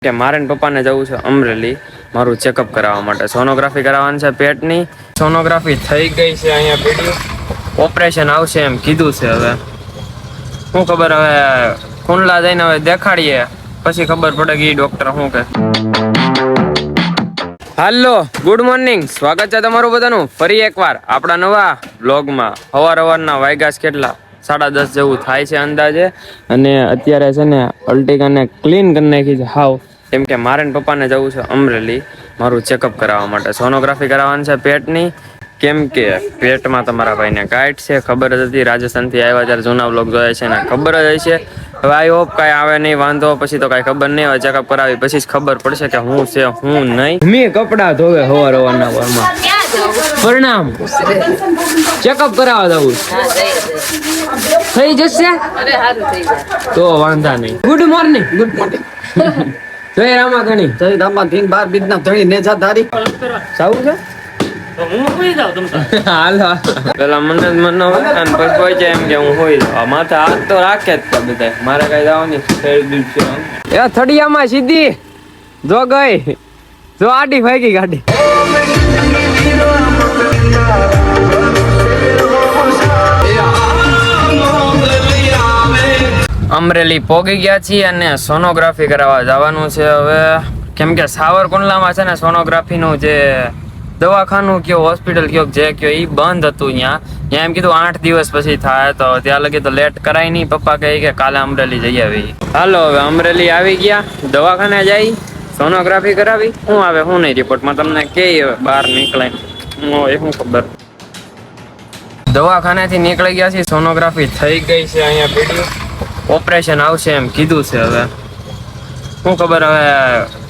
કે મારે ને પપ્પાને જવું છે અમરેલી મારું ચેકઅપ કરાવવા માટે. સોનોગ્રાફી કરાવવાની છે પેટની. સોનોગ્રાફી થઈ ગઈ છે, અહીંયા પીડ્યું ઓપરેશન આવશે એમ કીધું છે. હવે શું ખબર, હવે કુંડલા જઈને હવે દેખાડીએ પછી ખબર પડે કે ડોક્ટર શું કે. હાલો, ગુડ મોર્નિંગ, સ્વાગત છે તમારું બધાનું ફરી એકવાર આપણા નવા બ્લોગમાં. સવારના વાગ્યા કેટલા 10:30 જેવું થાય છે અંદાજે, અને અત્યારે છે ને અલ્ટિકાને ક્લીન કરી નાખી છે હાવ, કેમ કે મારે ને પપ્પાને જવું છે અમરેલી મારું ચેકઅપ કરાવવા માટે. સોનોગ્રાફી કરાવવાની છે પેટની, કેમ કે પેટમાં તમારા ભાઈને ગાંઠ છે. ખબર જ હતી, રાજસ્થાનથી આવ્યા ત્યારે જૂના વ્લોગ જોયા છે ને ખબર જ હશે. હવે આઈ હોપ કાંઈ આવે નહીં વાંધો, પછી તો કાંઈ ખબર નહીં. હવે ચેકઅપ કરાવી પછી જ ખબર પડશે કે હું છે હું નહીં. મેં કપડાં ધોવે સવારના વારમાં. પરિણામ ચેકઅપ કરાવવા જવું થઈ જશે તો વાંધા નહીં. Good morning. Good morning. જય રામા ધણી. જય રામા ધીન 12 બીજના ધણી નેજા ધારી સાવું છે. હાલો પેલા મને જ મનો હોય અને પછી કોઈ છે એમ કે હું હોઈ જાઉં. માથે હાથ તો રાખે જ બધા, મારે કઈ જવાની એ થડિયામાં સીધી જો ગઈ, જો આડી ભાગી ગાડી. અમરેલી પોગી ગયા છીએ અને સોનોગ્રાફી કરાવવા જવાનું છે હવે, કેમ કે સાવરકુંડલામાં છે ને સોનોગ્રાફીનું જે દવાખાનું કયો હોસ્પિટલ કયો જે કયો એ બંધ હતું. ત્યાં એમ કીધું 8 દિવસ પછી થાય, તો ત્યાં લગી તો લેટ કરાય નહીં. પપ્પા કહે કે કાલે અમરેલી જઈ આવી. હાલો હવે અમરેલી આવી ગયા, દવાખાને જઈ સોનોગ્રાફી કરાવી. શું આવે શું નહીં રિપોર્ટમાં તમને કે બહાર નીકળાય એ શું ખબર. દવાખાનેથી નીકળી ગયા છીએ, સોનોગ્રાફી થઈ ગઈ છે, અહીંયા પીડ્યું ઓપરેશન આવશે એમ કીધું છે. હવે શું ખબર, હવે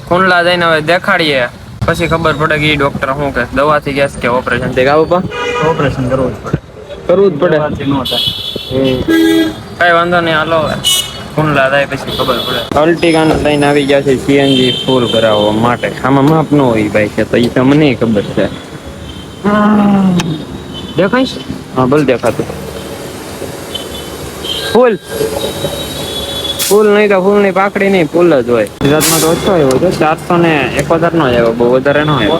કુંડલા જઈને હવે દેખાડીએ પછી ખબર પડે કે ડોક્ટર શું કે. દવાથી ગયા કે ઓપરેશન થી ગાવું પણ ઓપરેશન કરવું જ પડે. કઈ વાંધો નહીં, હાલો કુંડલા જાય પછી ખબર પડે. અલ્ટિકાને લઈને આવી ગયા છે સીએનજી ફૂલ કરાવવા માટે. આમાં માપ ન હોય ભાઈ કે, તો એ તો મને ખબર છે. દેખાઈશ? હા ભલે દેખાતું. ફૂલ ફૂલ નહીં તો ફૂલ ની પાકડી નહીં, ફૂલ જ હોય. ગુજરાતમાં તો ઓછો આવ્યો છે, 471 નો આવ્યો, બહુ વધારે નો આવ્યો.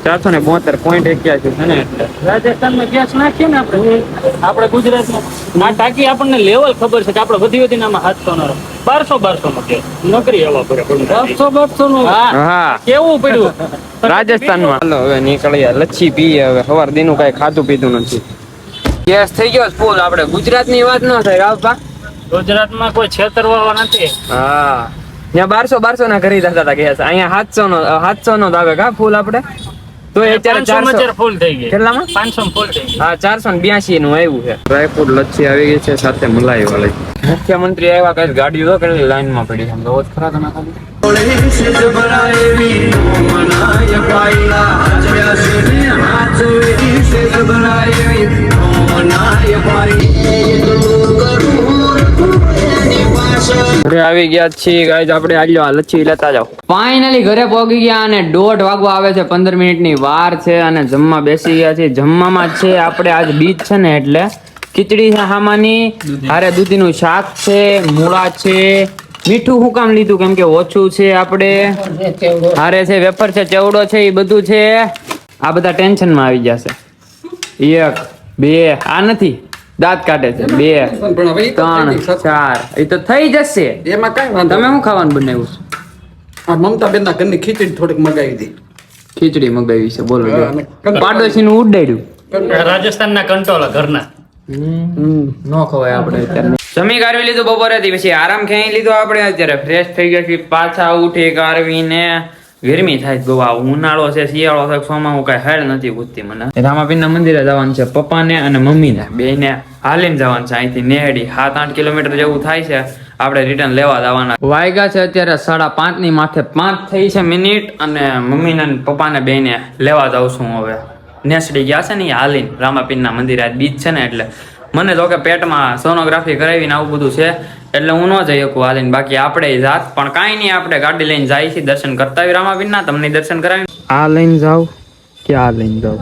472.81 છે ને. એટલે રાજસ્થાનમાં ગેસ નાખીએ ને આપણે ગુજરાતમાં આ ટાંકી આપણને લેવલ ખબર છે કે આપણે વધી વધીને આમાં 700 નો 1200 નો ગેસ નોકરી હવા પડે 1200 નું. હા કેવું પડ્યું રાજસ્થાનમાં. હાલો હવે નીકળીએ, લચ્છી પીએ. હવે સવાર દીનું કઈ ખાધું પીધું નથી. ગેસ થઈ ગયો ફૂલ. આપણે ગુજરાતની વાત ન થાય રાવપા, ગુજરાતમાં કોઈ છેતરવા નથી. હા ત્યાં 1200 ના કરી દેતા હતા ગેસ. અહીંયા 700 નો આવે કા ફૂલ આપણે તો અત્યારે 400 ફૂલ થઈ ગઈ. કેટલામાં? 500 ફૂલ થઈ ગઈ. હા 482 નું આવ્યું છે. ડ્રાયફ્રૂટ લચ્છી આવી ગઈ છે, સાથે મલાઈ વાળી. મુખ્યમંત્રી આવ્યા, કઈ ગાડીઓ તો કેટલી લાઈન માં પડી છે. રોજ ખરા તમે ખાલી ઘરે આવી ગયા છીએ ગાઈઝ. આપણે આલ્યો આ લચ્છી લેતા જાવ. ફાઇનલી ઘરે પહોંચી ગયા અને 1:30 વાગવા આવે છે, 15 મિનિટની વાર છે અને જમવા બેસી ગયા છીએ. જમવામાં છે આપણે આજ બીજ છે ને એટલે ખીચડી છે હામાની, હારે દૂધીનું શાક છે, મૂળા છે. મીઠું શું કામ લીધું, કેમ કે ઓછું છે. આપણે હારે છે વેફર છે, ચેવડો છે, એ બધું છે. આ બધા ટેન્શનમાં આવી જશે. 1 2 આ નથી, દાંત કાઢે છે. 2 3 4 એ તો થઈ જશે. એમાં કઈ વાંધો. તમે શું ખાવાનું બનાવ્યું છે? આ મમતા બેન ના ઘરની ખીચડી થોડીક મગાવી હતી. ખીચડી મગાવી છે, બોલો. હા, પાડોશી નું ઉડાડ્યું. રાજસ્થાનના કંટોલા ઘરના નો ખવાય આપણે અત્યારે. જમી કાઢવી લીધું બપોરે, પછી આરામ ખેંચી લીધો આપણે. અત્યારે ફ્રેશ થઈ ગયા છીએ, પાછા ઉઠી કાઢવીને ગરમી થાય બહુ. આ ઉનાળો છે, શિયાળો છે, સોમાં કઈ હેડ નથી પૂછતી મને. રામાપીરના મંદિરે જવાનું છે, પપ્પાને અને મમ્મીને બેને હાલીને જવાનું છે અહીંથી નેહડી. 7-8 કિલોમીટર જેવું થાય છે. આપણે રિટર્ન લેવા જવાના. વાગ્યા છે અત્યારે 5:30 ની માથે 5 થઈ છે મિનિટ, અને મમ્મીને પપ્પાને બેને લેવા જાઉં છું હવે. નેસડી ગયા છે ને હાલીને રામાપીરના મંદિરે. આજ બીજ છે ને એટલે મને તો કે પેટમાં સોનોગ્રાફી કરાવીને આવું બધું છે એટલે હું ન જઈ શકું હાલીને. બાકી આપણે જાત પણ કાંઈ નહીં, આપણે ગાડી લઈને જાય છે, દર્શન કરતા આવી રામાપીરના. તમને દર્શન કરાવી. આ લઈને જાવ કે આ લઈને જાવ?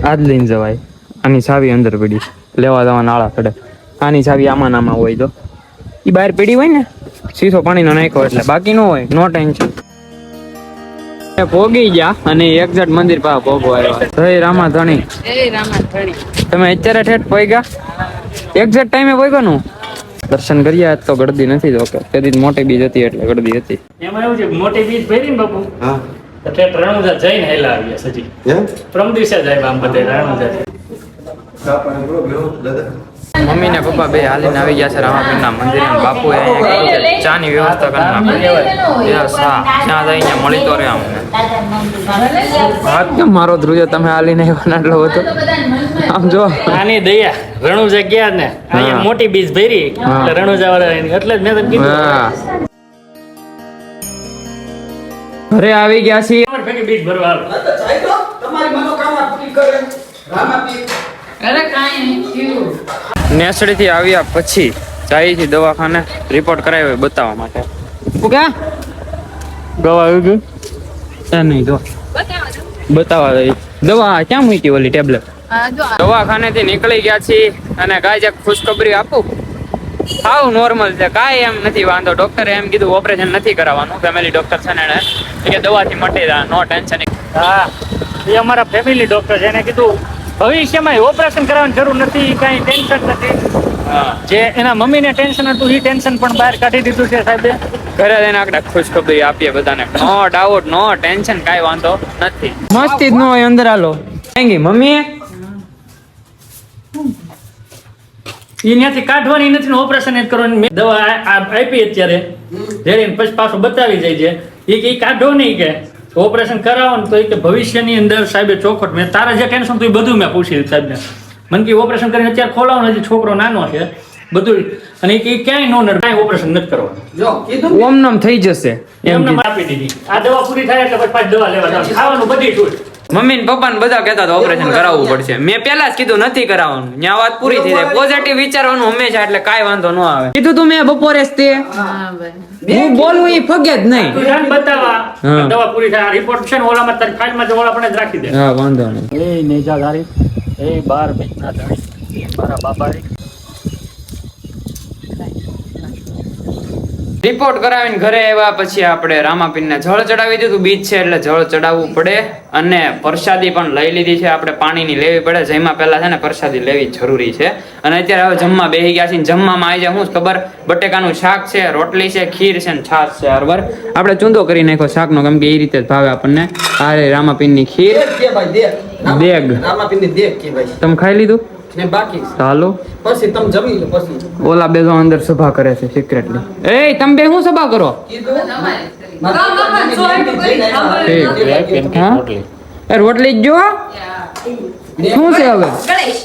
આ જ લઈને જવાય. આની ચાવી અંદર પડી, લેવા જવા નાળા પડે. આની ચાવી આમાં નામાં હોય તો એ બહાર પડી હોય ને સીધો પાણીનો નાખ્યો એટલે બાકી ન હોય, નો ટેન્શન. પોગી ગયા અને એક્ઝેક્ટ મંદિર પાસે પોગો આવ્યા. જય રામાધણી. તમે અત્યારે ઠેઠ પોગ્યા? એક્ઝેક્ટ ટાઈમે પોગ્યાનું દર્શન કર્યા તો ગળદી નથી જોકે તેથી મોટી બીજ હતી એટલે ગળદી હતી. એમાં એવું છે મોટી બીજ ભરી ને બાપુ હા એટલે રણુજા જઈને હેલા આવ્યા સજી એમ પ્રમ દિવસે જાય આમ બધે રણુજા. મમ્મી ને પપ્પા બે હાલીને આવી ગયા છે રામાપીરના મંદિરે. બાપુએ અહીંયા કીધું કે ચાની વ્યવસ્થા કરી નાખો. ત્યાં જઈને મળી તો રે અમને. હાથ કેમ મારો ધ્રુજો તમે હાલીને આવ્યા એટલો હતો? આમ જો આની દયા રણુજા ગયા ને અહીંયા મોટી બીજ ભરી એટલે રણુજા વાળા એટલે જ મેં તમને કીધું હા. ઘરે આવી ગયા છીએ. તમારે ભેગી બીજ ભરવા આવો. નેસડી થી આવ્યા પછી જાય છે દવાખાને રિપોર્ટ કરાવ્યો બતાવવા માટે. હું ક્યાં દવા આવી ગઈ? નહીં દવા બતાવવા દઈ. દવા ક્યાં મૂકી ઓલી ટેબ્લેટ? દવાખાને થી નીકળી ગયા છીએ અને કાંઈ એક ખુશખબરી આપું. હાવ નોર્મલ છે, કાંઈ એમ નથી વાંધો. ડોક્ટરે એમ કીધું ઓપરેશન નથી કરાવવાનું. ફેમિલી ડોક્ટર છે ને એને કે દવાથી મટી જાય, નો ટેન્શન. હા એ અમારા ફેમિલી ડોક્ટર છે એને કીધું ભવિષ્યમાં ઓપરેશન કરવાની જરૂર નથી, કાંઈ ટેન્શન નથી. જે એના મમ્મીને ટેન્શન હતું એ ટેન્શન પણ બહાર કાઢી દીધું છે સાહેબે. ઘરે જઈને આપણે ખુશખબરી આપીએ બધાને. નો ડાઉટ, નો ટેન્શન, કાંઈ વાંધો નથી. મસ્તી જ ન હોય અંદર હાલો. મમ્મી એ ત્યાંથી કાઢવાની નથી ને ઓપરેશન જ કરવાની. મેં દવા આપી અત્યારે રેડીને પછી પાછું બતાવી જાય છે એ કાઢો નહીં કે ઓપરેશન કરાવો ને તો એ કે ભવિષ્યની અંદર સાહેબે ચોખટ મેં તારા જે ટેન્શન હતું એ બધું મેં પૂછ્યું સાહેબને. મને કે ઓપરેશન કરીને અત્યારે ખોલાવો હજી છોકરો નાનો છે બધું અને એ ક્યાંય નો નડ કાંઈ ઓપરેશન નથી કરવાનું. ઓમ નામ થઈ જશે એમને આપી દીધી. આ દવા પૂરી થાય એટલે પછી પાછી દવા લેવા જાવ. ખાવાનું બધી છૂટ. મમ્મી ને પપ્પા ને બધા કહેતા હતા ઓપરેશન કરાવવું પડશે. મેં પેલા જ કીધું નથી કરાવવાનું. ત્યાં વાત પૂરી થઈ જાય. પોઝિટિવ વિચારવાનું હંમેશા, એટલે કાંઈ વાંધો ન આવે. કીધું તું મેં બપોરે જ તે હું બોલું એ ફગે જ નહીં. તું જાણ બતાવવા દવા પૂરી થાય રિપોર્ટ છે ને ઓલામાં તારી ફાઇલમાં જ ઓલા પણ જ રાખી દે. હા વાંધો નહીં. એ નેજાધારી એ 12 મહિના ધારી મારા બાપારી રિપોર્ટ કરાવીને ઘરે આવ્યા પછી આપણે રામાપીરને જળ ચડાવી દીધું. બીજ છે એટલે જળ ચડાવવું પડે અને પ્રસાદી પણ લઈ લીધી છે. આપણે પાણીની લેવી પડે. જેમાં પહેલા છે ને પ્રસાદી લેવી જરૂરી છે. અને અત્યારે હવે જમવા બેસી ગયા છીએ. જમવામાં આવી જાય શું ખબર? બટેકાનું શાક છે, રોટલી છે, ખીર છે ને છાશ છે. બરાબર આપણે ચૂંદો કરી નાખ્યો શાકનો, કેમ કે એ રીતે જ ભાવે આપણને. આ રે રામાપીરની ખીર. દેગ તમે ખાઈ લીધું? ચાલો પછી તમે જમી લો પછી ઓલા બે જો અંદર સભા કરે છે સિક્રેટલી. એ તમે બે શું સભા કરો? રોટલી જ જો શું છે હવે?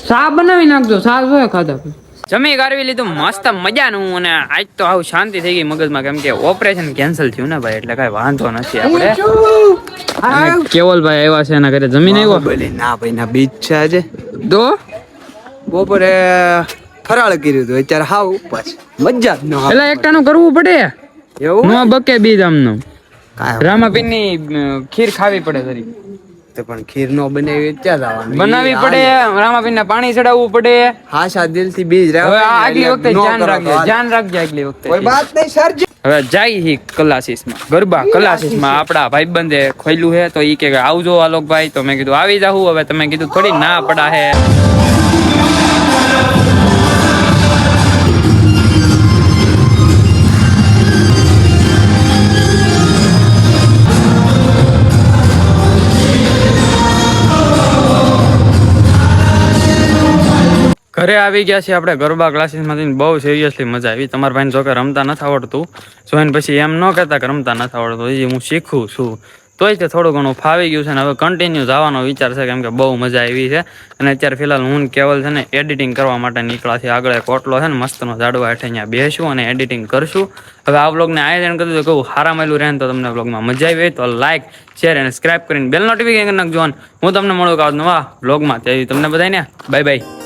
શા બનાવી નાખજો. શા જોઈએ ખાધા જમી કાઢવી લીધું મસ્ત મજાનું. અને આજ તો આવું શાંતિ થઈ ગઈ મગજમાં, કેમ કે ઓપરેશન કેન્સલ થયું ને ભાઈ, એટલે કઈ વાંધો નથી. આપણે કેવલભાઈ આવ્યા છે એના ઘરે જમીન આવ્યો. ના ભાઈ ના બીજ છે આજે તો બપોરે ફરાળ કર્યું હતું, અત્યારે હાવ ઉપવાસ. મજા જ ન આવે. એટલે એકટાનું કરવું પડે એવું નો બકે બીજ આમનું. કાંઈ રામાપીરની ખીર ખાવી પડે જરી. તો પણ ખીર નો બનાવી ત્યાં જવાનું બનાવવી પડે. રામાપીરને પાણી ચડાવવું પડે. હા સા દિલથી બીજ હવે રહેવા આ આગલી વખતે ધ્યાન રાખજો, ધ્યાન રાખજો આગલી કોઈ વખતે. વાત નહીં સરજી. હવે જાય હી ક્લાસીસમાં, ગરબા ક્લાસીસમાં આપણા ભાઈબંધે ખોલ્યું હે તો ઈ કે આવજો આલોકભાઈ. તો મેં કીધું આવી જાઉં. હવે તમે કીધું થોડી ના પડા હે. ઘરે આવી ગયા છીએ આપણે ગરબા ક્લાસીસમાંથી. બહુ સિરિયસલી મજા આવી. તમારા ભાઈને જો કે રમતા નથી આવડતું, જો એને પછી એમ ન કહેતા કે રમતા નથી આવડતું. એ હું શીખું છું તોય તે થોડું ઘણું ફાવી ગયું છે ને હવે કન્ટિન્યુ જવાનો વિચાર છે, કેમ કે બહુ મજા આવી છે. અને અત્યારે ફિલહાલ હું કેવલ છે ને એડિટિંગ કરવા માટે નીકળ્યા છે. આગળ એક ઓટલો છે ને મસ્તનો ઝાડવા હેઠે અહીંયા બેસું અને એડિટિંગ કરશું. હવે આ વ્લોગને આયોજન કરી દીધું કહું સારા મળ્યું રહે તો તમને વ્લોગમાં મજા આવી હોય તો લાઈક શેર અને સબસ્ક્રાઈબ કરીને બેલ નોટિફિકેશન નાખજો. હું તમને મળું કે નવા વ્લોગમાં. ત્યાં તમને બધાને બાય બાય.